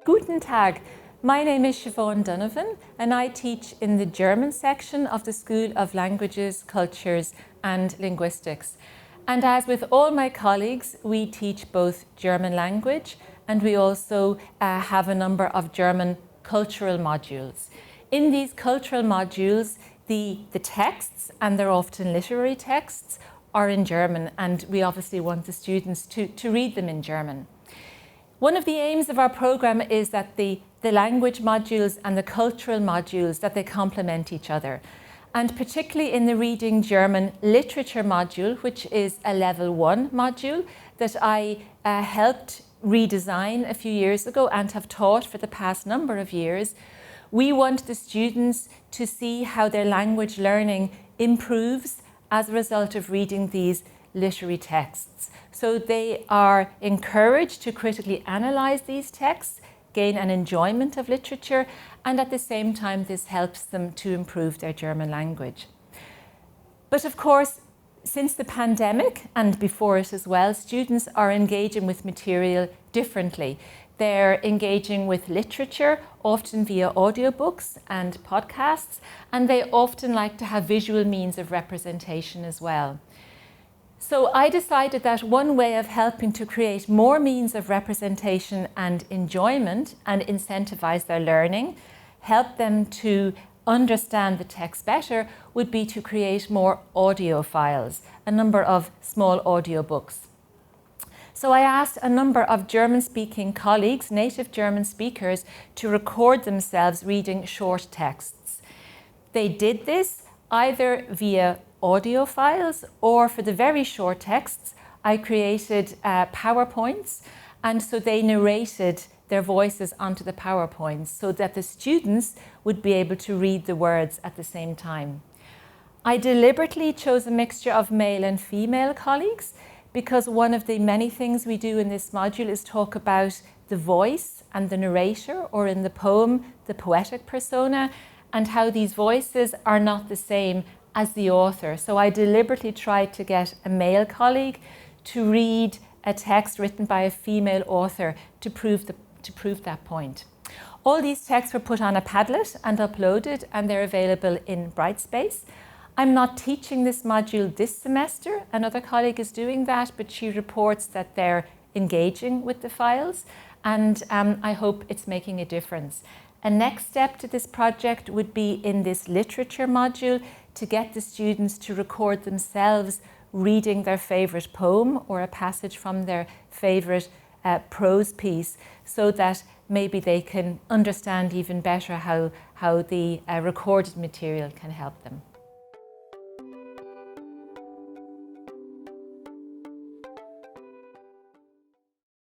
Guten Tag, my name is Siobhan Donovan and I teach in the German section of the School of Languages, Cultures and Linguistics. And as with all my colleagues, we teach both German language and we also have a number of German cultural modules. In these cultural modules, the texts, and they're often literary texts, are in German, and we obviously want the students to read them in German. One of the aims of our programme is that the language modules and the cultural modules, that they complement each other. And particularly in the Reading German Literature module, which is a level 1 module that I helped redesign a few years ago and have taught for the past number of years, we want the students to see how their language learning improves as a result of reading these literary texts. So they are encouraged to critically analyse these texts, gain an enjoyment of literature, and at the same time this helps them to improve their German language. But of course, since the pandemic and before it as well, students are engaging with material differently. They're engaging with literature, often via audiobooks and podcasts, and they often like to have visual means of representation as well. So I decided that one way of helping to create more means of representation and enjoyment and incentivize their learning, help them to understand the text better, would be to create more audio files, a number of small audiobooks. So I asked a number of German-speaking colleagues, native German speakers, to record themselves reading short texts. They did this either via audio files, or for the very short texts, I created PowerPoints, and so they narrated their voices onto the PowerPoints so that the students would be able to read the words at the same time. I deliberately chose a mixture of male and female colleagues because one of the many things we do in this module is talk about the voice and the narrator, or in the poem, the poetic persona, and how these voices are not the same as the author. So I deliberately tried to get a male colleague to read a text written by a female author to prove that point. All these texts were put on a Padlet and uploaded, and they're available in Brightspace. I'm not teaching this module this semester. Another colleague is doing that, but she reports that they're engaging with the files, and I hope it's making a difference. A next step to this project would be in this literature module to get the students to record themselves reading their favourite poem or a passage from their favourite prose piece, so that maybe they can understand even better how the recorded material can help them.